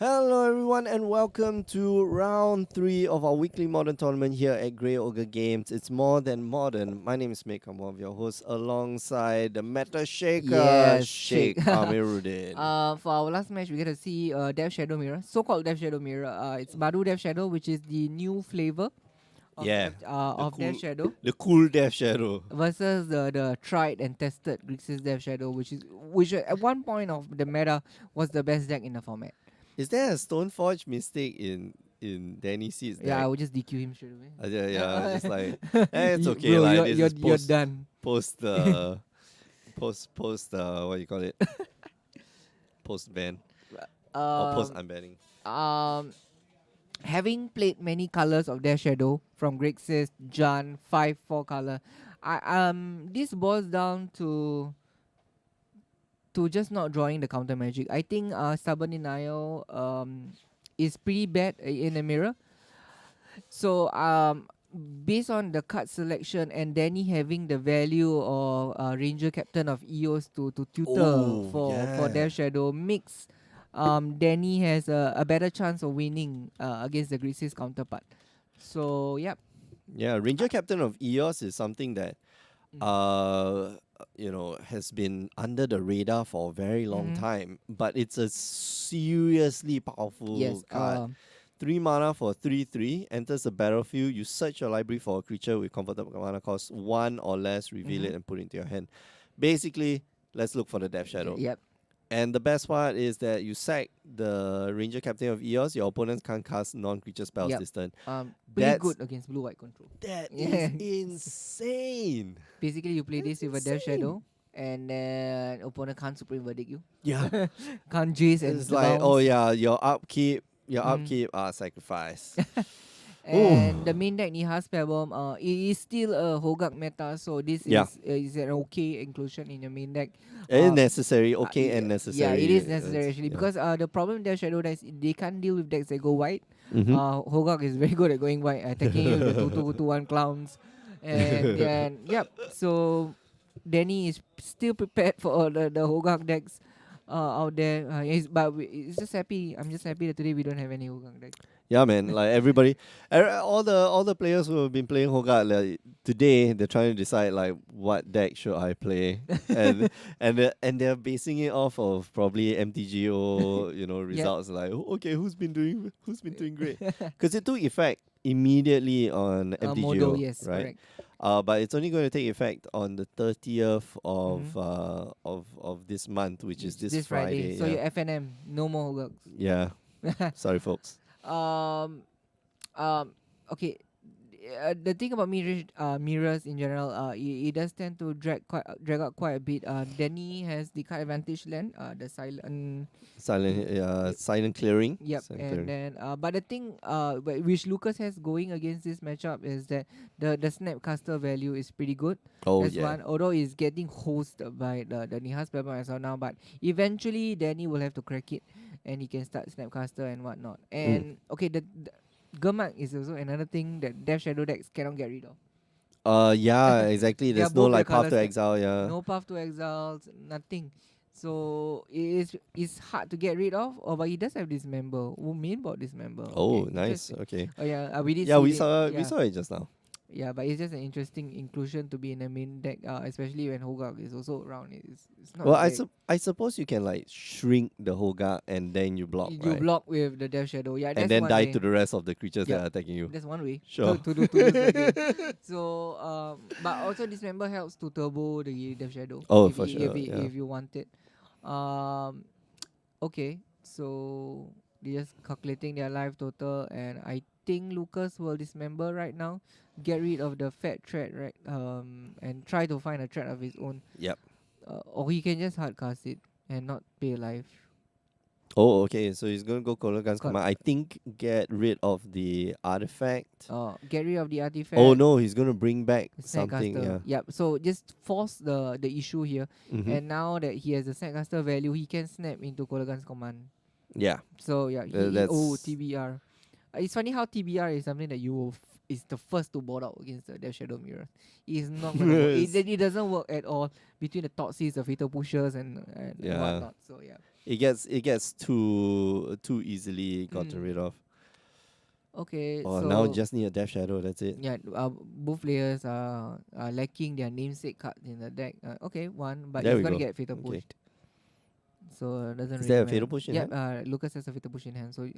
Hello, everyone, and welcome to round 3 of our weekly modern tournament here at Grey Ogre Games. It's more than modern. My name is Mick. I'm one of your hosts, alongside the Meta Shaker, Yes, Sheikh shake. Amiruddin. For our last match, we get to see Death Shadow Mirror, so-called Death Shadow Mirror. It's Mardu Death Shadow, which is the new flavor Yeah, the of Death cool, Shadow, the cool Death Shadow. versus the tried and tested Grixis Death Shadow, which at one point of the meta was the best deck in the format. Is there a Stoneforge mistake in Danny C's Yeah, I deck? would just DQ him straight away. Yeah, just like, it's okay. Bro, Like you're this you're is you're done. post what do you call it? Post ban or post um, unbanning. um, Having played many colors of their shadow from Grixis, Jan, 5-4 color, this boils down to just not drawing the counter magic. I think Stubborn Denial is pretty bad in the mirror. So based on the card selection and Danny having the value of Ranger Captain of EOS to tutor Oh for yeah. their shadow makes Danny has a better chance of winning against the Grixis counterpart. So yep. Yeah, I- Ranger Captain of EOS is something that mm, uh has been under the radar for a very long mhm. time, but it's a seriously powerful Yes. card. 3 mana for 3/3 enters the battlefield. You search your library for a creature with converted mana cost 1 or less, reveal it Mhm. and put it into your hand. Basically, let's look for the Death Shadow. Yep. And the best part is that you sack the Ranger Captain of EOS, your opponents can't cast non-creature spells Yep. this turn. Pretty That's good against blue white control. that Yeah. is insane. Basically, you play That's this with a Death insane. Shadow, and then opponent can't Supreme Verdict you. Yeah. Can't Jace and It's the like, oh bounce. yeah, your Mm. upkeep are sacrifice. And the Oh. main deck Nihas Pebble, it is still a Hogak meta, so this Yeah. is an okay inclusion in your main deck. It is necessary, okay Yeah, and yeah, it is necessary. necessary actually Yeah. because the problem with their shadow decks they can't deal with decks that go white. Mm-hmm. Hogak is very good at going white, attacking you with the 2/2/1 clowns, and then yep. So Danny is still prepared for the Hogak decks out there. It's just happy. I'm just happy that today we don't have any Hogak decks. Yeah, man. Like everybody, all the players who have been playing Hogarth, like, today they're trying to decide like what deck should I play, and they're basing it off of probably MTGO, Yep. results. Like, okay, who's been doing great? Because it took effect immediately on Modo, MTGO, yes, right? correct. But it's only going to take effect on the 30th Mm-hmm. of this month, which is this This Friday. Friday. So Yeah, your FNM, no more yeah. Hogaks. Sorry, folks. um, okay. The thing about mirrors in general, it does tend to drag out quite a bit. Danny has the card advantage land, the silent. Silent clearing. Yep, Silent and clearing. then but the thing which Lucas has going against this matchup is that the snapcaster value is pretty good. Oh That's yeah. one. Although he's getting hosted by the Nihas Pebble as well now, but eventually Danny will have to crack it, and he can start snapcaster and whatnot. Mm. And okay, the Gurmag is also another thing that Death Shadow decks cannot get rid of. Yeah, exactly. They are There's no both red like path colors. to exile. Yeah. No path to exiles, nothing. So it's hard to get rid of. Oh, but he does have this member. Who mainboard this member? Oh, Okay, nice. interesting. Okay. Oh yeah, we did Yeah, see we it. saw we Yeah, saw it just now. yeah, but it's just an interesting inclusion to be in the main deck, especially when Hogak is also around. It's not Well, that big. I suppose you can like shrink the whole guard and then you block, You right? block with the Death Shadow. Yeah, And that's then one die way. to the rest of the creatures that Yep, are attacking you. that's one way Sure. to lose the game. So but also this member helps to turbo the Death Shadow Oh, if for sure. Yeah. if you want it. Um, okay, so they're just calculating their life total, and I think Lucas will dismember right now, get rid of the fat threat, right? And try to find a threat of his own. Yep. Or he can just hard cast it and not pay life. Oh, okay. So he's gonna go Guns Col- Command. I think get rid of the artifact. get rid of the Oh artifact. no, he's gonna bring back something. Snapcaster. Yeah. Yep. So just force the issue here, Mm-hmm. and now that he has a Snapcaster value, he can snap into Kolagan's command. Yeah. So yeah, That's TBR. It's funny how TBR is something that you will is the first to board out against the Death Shadow Mirror. It's not gonna work. Yes. It doesn't work at all between the Toxies, the Fatal Pushers, and Yeah. whatnot. So yeah. it gets too easily gotten Mm. rid of. Okay, Oh, now so just need a Death Shadow. That's it. yeah, both players are lacking their namesake card in the deck. Okay, one, but There he's we gonna go. get fatal Okay. pushed, so it doesn't Is really there a matter. fatal push in Yep, hand? Lucas has a fatal push in hand, so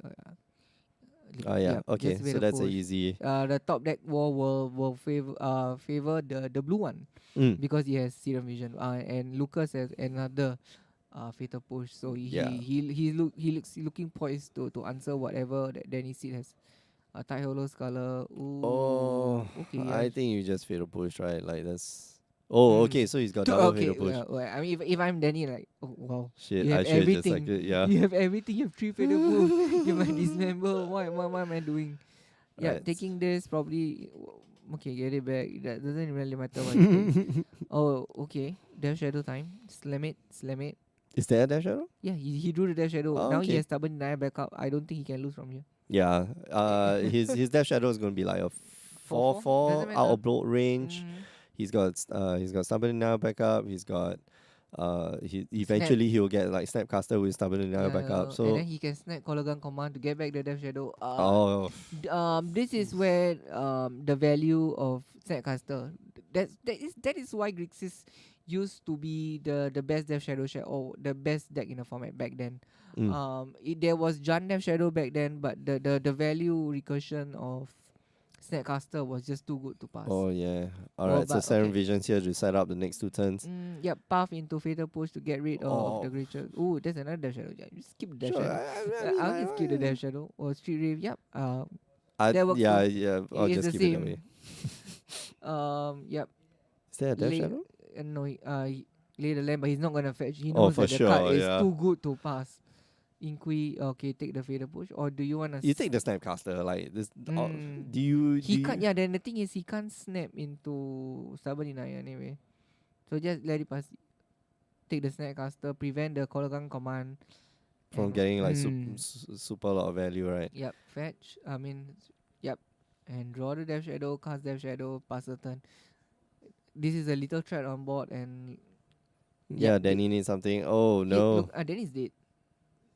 Oh yeah. yep, Okay. just So fatal that's a push. easy. The top deck wall will favor the blue one Mm. because he has Serum Vision. And Lucas has another fatal push, so Yeah. he looks looking poised to answer whatever that Danny Seed has. Tai Holo Scholar. Oh, Ooh, okay, yeah. I think you just fatal push, right? Like that's. Oh, okay. Mm. So he's got double fatal Okay, push. well, I mean, if I'm Danny, like, oh, wow, Shit, you have I should have just like everything. it. Yeah. You have everything. You have three fatal push. You might dismember. What am I doing? Yeah, Right. taking this probably. Okay, get it back. That doesn't really matter what he takes. Oh, okay. Death Shadow time. Slam it. Slam it. Is there a Death Shadow? Yeah, he drew the Death Shadow. Oh, Now he okay. has Stubborn Denial backup. I don't think he can lose from here. Yeah. His Death Shadow is gonna be like a 4-4. Doesn't 4/4 out matter. of block range. Mm-hmm. He's got stubborn now backup. He's got he Snap. eventually he'll get like Snapcaster with stubborn now backup. And So then he can snap Collar Gun command to get back the Death Shadow. oh This is where the value of Snapcaster. That is why Grixis used to be the best Death Shadow share or the best deck in the format back then. mm. There was Jund Death Shadow back then, but the value recursion of Snapcaster was just too good to pass. Oh yeah. All Oh, right. So but Seven okay. Visions here to set up the next 2 turns. Yep, path into Fatal Push to get rid of the Oh creature. Ooh, there's another Death Shadow. Yeah, you skip the Death sure. Shadow. I mean I'll just skip the Death like Shadow or Street Rave. Yep. I That works yeah too. yeah. I'll It's just the keep it that way. same. Yep. Is there a Death Lay, Shadow? no, lay the land, but he's not gonna fetch. He Oh knows for that the card sure. is Yeah. too good to pass. Inqui, okay, take the Fatal Push, or do you wanna? You take the Snapcaster like this. Mm, Do he can't. you? Yeah. Then the thing is, he can't snap into Stubborn Denial anyway. So just let it pass. Take the Snapcaster, prevent the Color command. From And getting like super lot of value, right? yep, fetch. I mean, yep, and draw the Death Shadow, cast Death Shadow, pass the turn. This is a little threat on board, and yep, Yeah, Danny needs something. Oh look, no. then he's dead.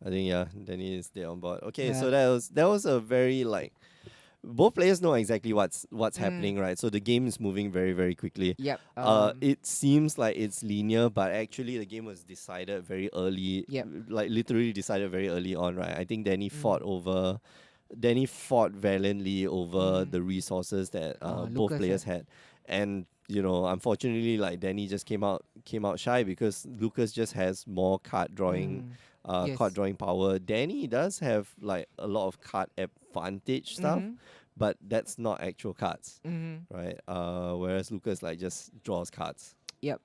I think yeah, Danny is there on board. Okay, so Yeah. that was a very like both players know exactly what's Mm, happening, right? So the game is moving very, very quickly. yep. It seems like it's linear, but actually the game was decided very early, Yep. like literally decided very early on, right? I think Mm, Danny fought valiantly over mm. the resources that both Lucas players had. had, and unfortunately, like Danny just came out shy because Lucas just has more card Yes. drawing power. Danny does have like a lot of card advantage stuff, Mm-hmm. but that's not actual cards, Mm-hmm. right? Whereas Lucas like just draws cards. Yep.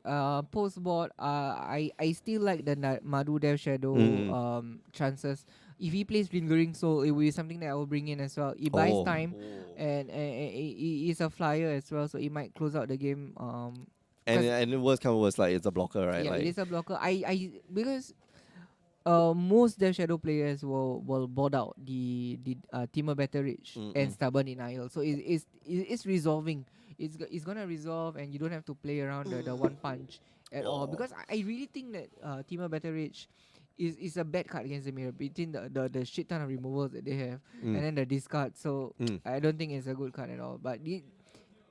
Post board. I still like the Mardu Dev Shadow Mm. chances. If he plays Lingering Soul, it will be something that I will bring in as well. It buys Oh. time, and it is a flyer as well, so it might close out the game. And Cause and the worst come worst, like it's a blocker, right? yeah, it Like is a blocker. I because most Death Shadow players will board out the Timur Battle Rage and mm-mm. Stubborn Denial. So it's resolving. It's gonna resolve, and you don't have to play around the one punch at all. Oh. Because I really think that Timur Battle Rage is a bad card against the mirror between the shit ton of removals that they have Mm. and then the discard. So Mm. I don't think it's a good card at all. But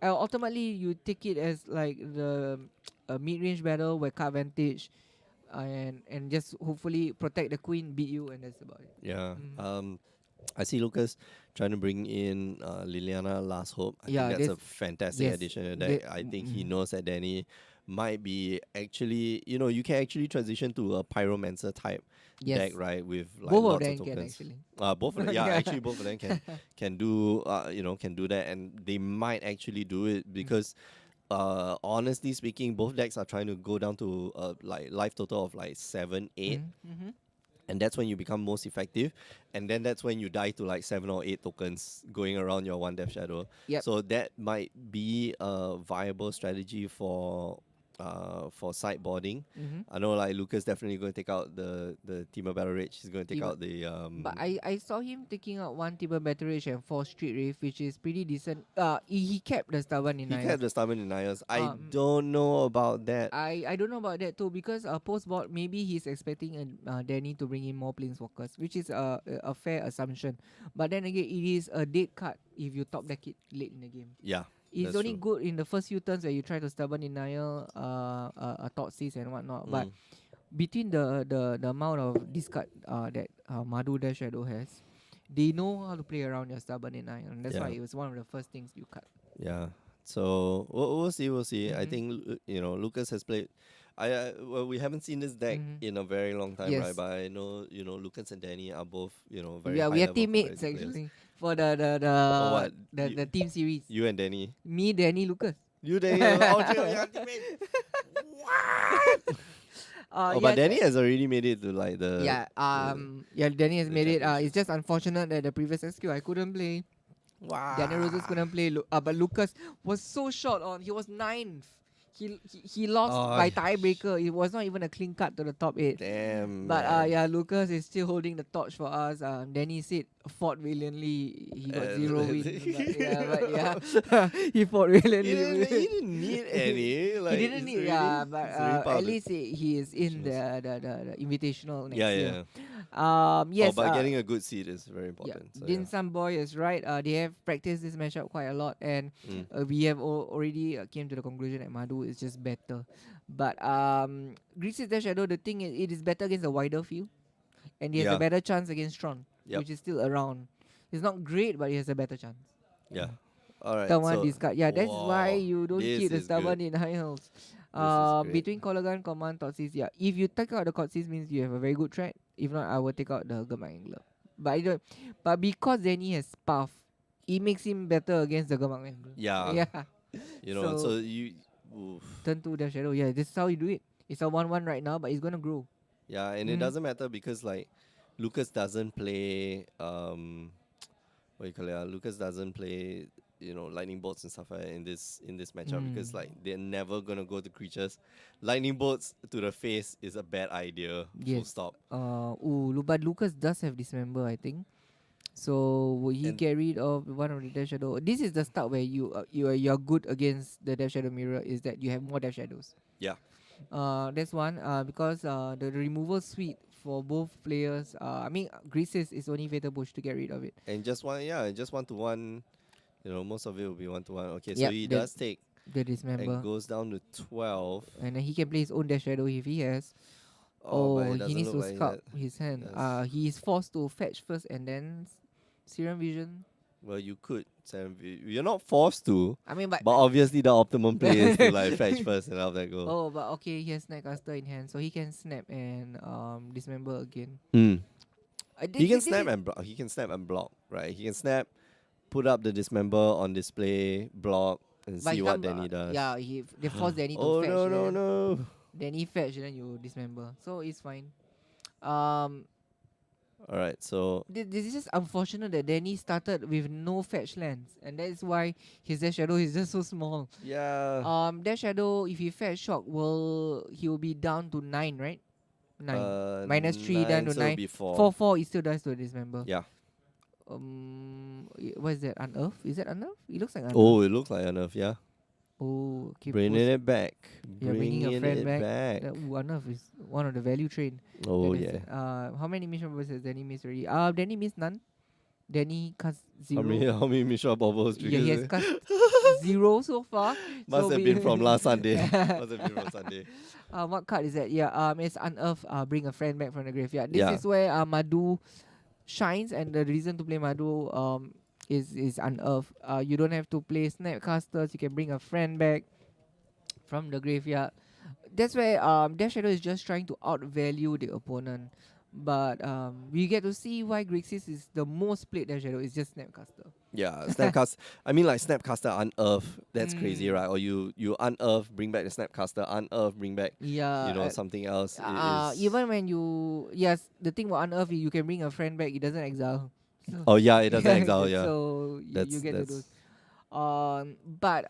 ultimately you take it as like the a mid range battle where card advantage and just hopefully protect the queen, beat you, and that's about it. Yeah. Mm. I see Lucas trying to bring in Liliana Last Hope. I think Yeah, that's there's a fantastic yes, addition to the the, deck. I think he mm, knows that Danny might be actually, you can actually transition to a Pyromancer type deck, yes, right? With like both of lots of them can tokens. actually. Both of them, yeah, actually both of them can do can do that, and they might actually do it Mm. because honestly speaking, both decks are trying to go down to like life total of like 7, 8, Mm-hmm. and that's when you become most effective, and then that's when you die to like 7 or 8 tokens going around your one Death Shadow. Yep. So that might be a viable strategy for for sideboarding. Mm-hmm. I know like Lucas definitely going to take out the Teemo Battle Rage. He's going to take Teemo- out the But I saw him taking out one Timber Battle Rage and 4 Street Reef, which is pretty decent. He kept the stubborn he denials. kept the stubborn denials. I Um, don't know about that. I don't know about that too, because post board maybe he's expecting Danny to bring in more planeswalkers, which is a fair assumption. But then again, it is a dead card if you top deck it late in the game. Yeah, It's that's only true. good in the first few turns where you try to stubborn denial, Thoughtseize and whatnot. But between the amount of discard that Mardu Dash Shadow has, they know how to play around your stubborn denial, and that's why Yeah. it was one of the first things you cut. Yeah. So we'll see. We'll see. I Mhm. think Lucas has played. Well, we haven't seen this deck Mhm. in a very long time, right? Yes. But I know Lucas and Danny are both very Yeah, high we are level teammates competitive players. actually for the the Oh, what? the team series. You and Danny. Me, Danny, Lucas. You Danny. Oh, we are teammates. What? Oh, but Danny has already made it to like the Danny has the made it. It's championships. just unfortunate that the previous SQ I couldn't play. Daniel Roses couldn't play, but Lucas was so short on. He was ninth. He lost Oh, by tiebreaker. It was not even a clean cut to the top 8. damn. But man. Lucas is still holding the torch for us. Danny said fought valiantly. He got 0 wins. He fought valiantly. He didn't need any. Like, He didn't it's need, already- but it's already part at of the least he is in Sure. the invitational next Yeah, year. yeah. Yes. But getting a good seed is very Yeah, important. So, Din Sam Boy is right. They have practiced this matchup quite a lot, and Mm. we have already came to the conclusion that Mardu is just better. But Grixis Dash Shadow, the thing is, it is better against the wider field, and he has a Yeah. better chance against Tron, Yep. which is still around. It's not great, but he has a better chance. Yeah. All right. Turn one So, discard. Yeah, that's why wow, you don't this keep the is stubborn good. denials. This is great. Between Colligan, Command, Thoughtseize, yeah. If you take out the Thoughtseize means you have a very good threat. If not, I will take out the Gemma Angler. But I don't. But because Danny has Puff, it makes him better against the Gemma Angler. Yeah. Yeah. So you. Oof. Turn to the shadow. Yeah, this is how you do it. It's a 1-1 right now, but it's gonna grow. Yeah, and it doesn't matter because like Lucas doesn't play what you call it? Lucas doesn't play lightning bolts and stuff like that in this matchup because like they're never gonna go to creatures. Lightning bolts to the face is a bad idea. Full Yes. stop. But Lucas does have Dismember, I think. So will he And- get rid of one of the Death Shadow? This is the start where you're good against the Death Shadow mirror, is that you have more Death Shadows. Yeah. That's one. Because the removal suite for both players. I mean, Grixis is only Fatal Push to get rid of it. And just one to one. Most of it will be 1-1. Okay, so Yep, he the- does take The Dismember, and goes down to 12. and then he can play his own Death Shadow if he has. But it He doesn't needs look to like sculpt that. his hand. Yes. He is forced to fetch first and then Serum Vision. Well, you could. You're not forced to, I mean, but but obviously the optimum play is to like fetch first and have that go. oh, but okay, he has Snapcaster in hand, so he can snap and Dismember again. He can snap and block. He can snap and block, right? He can snap, put up the dismember on display, block, and see what Danny does. Yeah, they force Danny to Oh fetch. no! Danny fetch, then you Dismember, so it's fine. Um, All right, so this is just unfortunate that Danny started with no fetch lands, and that is why his Death Shadow is just so small. yeah. Death Shadow, if he fetch shock, he will be down to 9, right? 9 -3 down 9, to so 9. it'll be 4. 4 it still does to Dismember. Yeah. What is that? Unearth? Is that Unearth? It looks like Unearth. Oh, it looks like enough. Yeah. Oh, okay. Bringing it back. Yeah, bringing a friend it back. Unearth is one of the value train. Oh That is, yeah. how many mission members has Danny missed already? Danny missed none. Danny cast 0. How many Mishra bubbles? Yeah, he has cast 0 so far. Must So have been from last Sunday. Must have been from Sunday. What card is that? Yeah, it's Unearth. Bring a friend back from the graveyard. This Yeah. is where Mardu shines, and the reason to play Mardu is Unearth. You don't have to play Snapcasters. You can bring a friend back from the graveyard. That's where Death Shadow is just trying to outvalue the opponent. But we get to see why Grixis is the most played Death Shadow. It's just Snapcaster. Yeah, Snapcaster. I mean, like Snapcaster Unearth. That's crazy, right? Or you Unearth, bring back the Snapcaster. Unearth, bring back Yeah. something else. Even when the thing about Unearth, you can bring a friend back. It doesn't exile. So Oh yeah, it doesn't exile. Yeah. So you get to do. But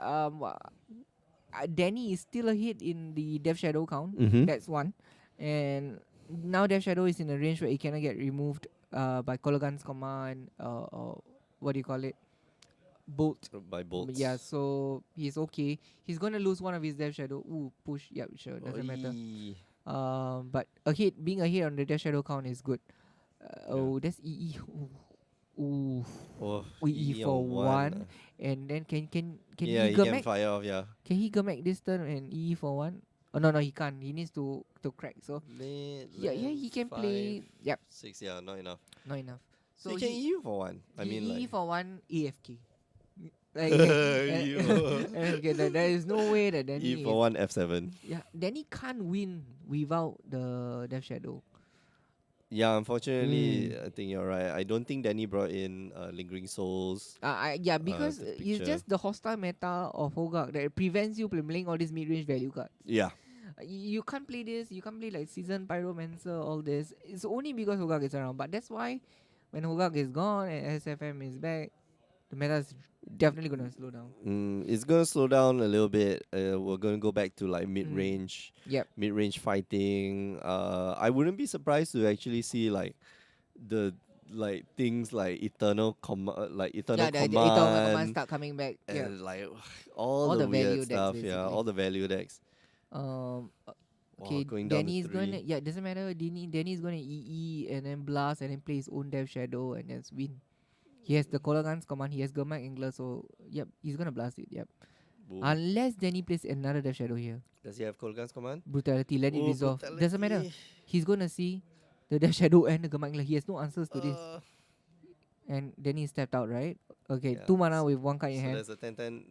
Danny is still ahead in the Death Shadow count. Mm-hmm. That's one. And now Death Shadow is in a range where it cannot get removed by Kologan's command, or what do you call it? Bolt. By bolts. Yeah, so he's okay. He's gonna lose one of his Death Shadow. Ooh, push. Yep, sure, doesn't matter. Oi. But being ahead on the Death Shadow count is good. Oh, that's EE. Ooh, Oh, EE E for on one, and then can Yeah, he he can Gurmek? fire off. Yeah. Can he Gurmek this turn and EE for one? Oh no, he can't. He needs to crack. So yeah, he can 5, play. Yep, 6. Yeah, not enough. not enough. So So he can EU for one. I mean, EE like. for one AFK. Like, E okay, there is no way that Danny for is. one F7. Yeah, Danny can't win without the Death Shadow. Yeah, unfortunately, Mm. I think you're right. I don't think Danny brought in Lingering Souls Yeah, because to the it's picture. just the hostile meta of Hogak that prevents you from playing all these mid-range value cards. Yeah. You can't play this. You can't play like Season Pyromancer, all this. It's only because Hogak is around. But that's why when Hogak is gone and SFM is back, the meta is definitely gonna slow down. It's gonna slow down a little bit. We're gonna go back to like Yep. mid-range fighting. I wouldn't be surprised to actually see like the things like eternal The Eternal Command command start coming back. Yeah. and like all All the the weird value decks stuff. Yeah, basically. all the value decks. Um. Wow, Okay, going down to Danny's gonna 3. doesn't matter. Danny's gonna EE and then blast and then play his own Death Shadow and just win. He has the Kolagan's command. He has Gurmak Angler, so yep, he's gonna blast it. Yep. Boom. Unless Danny plays another Death Shadow here. Does he have Kolgan's command? Brutality, let it Oh, resolve. Doesn't matter. brutality. He's gonna see the Death Shadow and the Gurmak Angler. He has no answers to this. Uh, And Danny stepped out, right? Okay, yeah, 2 mana with 1 card in so hand. there's a 10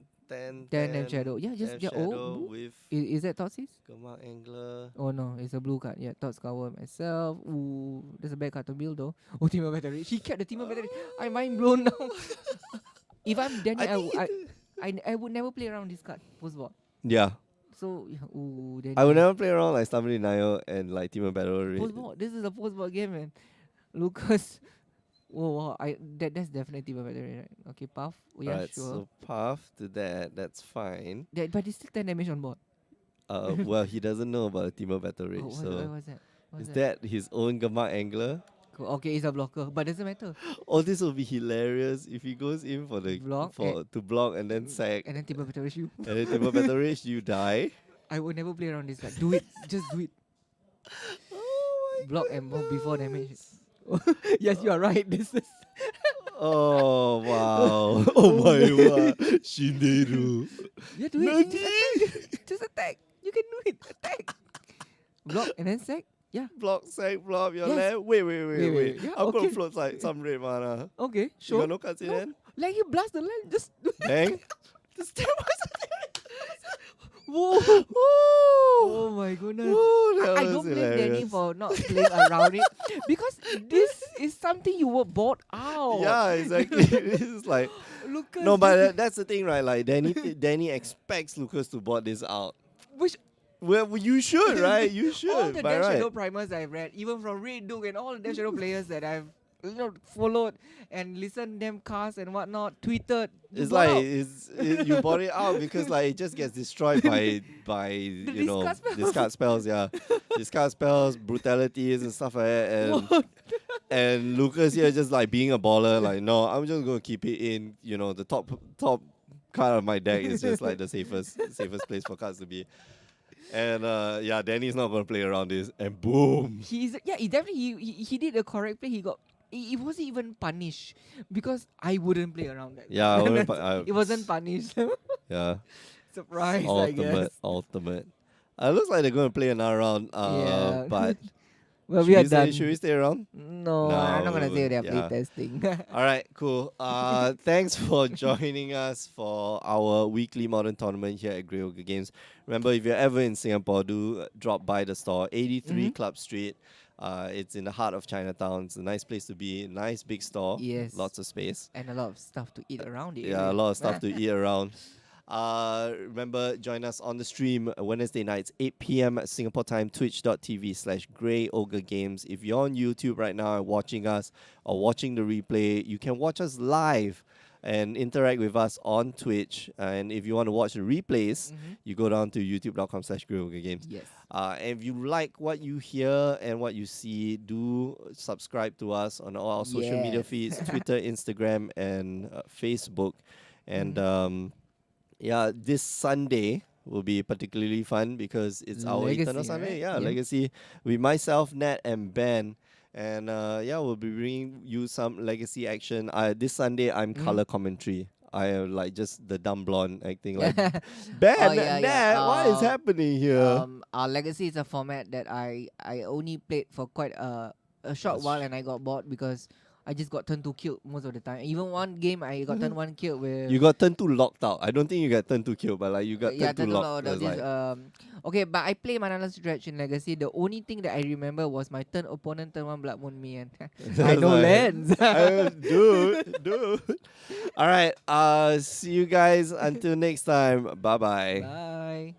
Death Shadow. Yeah, just Death Shadow oh, with is that Thoughtseize? Gurmak Angler. Oh no, it's a blue card. Yeah, Thoughts Cover myself. Ooh, there's a bad card to build though. Oh, Team of Battery. He kept the Team of Battery. I'm mind blown now. If I'm Danny, I think I would never play around this card post board. yeah. So yeah, ooh, Danny. I would never play around like Stubborn Denial and like Team of Battle. Post board. This is a post board game, man. Lucas. Whoa, wow, that's definitely Team of Battery, right? Okay, Puff. Oh, yeah, Alright, sure. so path to that's fine. But it's still 10 damage on board. Well, he doesn't know about Team of Battle Rage, What's so that? What's is that his own Gurmak Angler? Cool. Okay, it's a blocker, but doesn't matter. All this will be hilarious if he goes in for the Block to block and then sack And then Team of Battery you. and then Team of Battle Rage you die. I would never play around this card. Do it. Just do it. Oh my Block and bomb before damage. goodness. Yes, you are right. This is. Oh wow! Oh my god! Shineru. Yeah, do it. Just attack. You can do it. Attack. Block and then sack. Yeah. Block, sack, block your Yes. left. Wait. Yeah, I'm gonna okay. float like some red mana. Okay. You Sure. got no cuts in No. hand? Like you blast the land. Just. Bang. Whoa. Woo! Oh my goodness. Woo, that I was don't blame Danny hilarious. for not playing around it because this is something you were bought out. Yeah, exactly. It's like Lucas. no, but that's the thing, right? Like Danny expects Lucas to board this out. Which Well, you should, right? You should. all the by Death right. Shadow primers I've read, even from Red Duke and all the Death Shadow players that I've followed and listened them cast and whatnot, tweeted. It's bought like out. you bought it out because like it just gets destroyed by you know discard spells. discard spells, yeah, discard spells, brutalities and stuff like that, and What? and Lucas here just like being a baller, like no, I'm just gonna keep it in. You know, the top card of my deck is just like the safest place for cards to be. And yeah, Danny's not gonna play around this, and boom. He definitely he did the correct play. He wasn't even punished because I wouldn't play around that. Yeah, I wouldn't It wasn't punished. Yeah, Surprise, I guess. ultimate. Looks like they're gonna play another round. Yeah. But Well, we are done. should we stay around? No, No, I'm not gonna we say they're wouldn't. Yeah. playtesting. All right, cool. Thanks for joining us for our weekly modern tournament here at Grey Ogre Games. Remember, if you're ever in Singapore, do drop by the store, 83 Mhm. Club Street. It's in the heart of Chinatown. It's a nice place to be. Nice big store. Yes. Lots of space. And a lot of stuff to eat around it. Yeah, a lot of stuff to eat around. Remember, join us on the stream Wednesday nights, 8 p.m. Singapore time, twitch.tv/Grey Ogre Games. If you're on YouTube right now and watching us or watching the replay, you can watch us live and interact with us on Twitch. And if you want to watch the replays, Mm-hmm. you go down to youtube.com/games. Yes. And if you like what you hear and what you see, do subscribe to us on all our social media Yes. feeds, Twitter, Instagram, and Facebook. And yeah, this Sunday will be particularly fun because it's our Eternal Legacy, Sunday. right? Yeah, Yeah. Legacy with myself, Nat, and Ben. And yeah, we'll be bringing you some Legacy action. This Sunday, I'm Mm. color commentary. I am like just the dumb blonde acting like Oh Ben, yeah, yeah. Nat. What is happening here? Our Legacy is a format that I only played for quite a short That's while, and I got bored because I just got turned to killed most of the time. Even one game I got turned one killed with. You got turn two locked out. I don't think you got turn two killed, but like you got Yeah, turn two turn to locked. law. There was That's this like okay, but I play Manala Stretch in Legacy. The only thing that I remember was my turn opponent turn one Blood Moon me, and I that's know like, lands. dude. All right. See you guys until next time. Bye bye. Bye.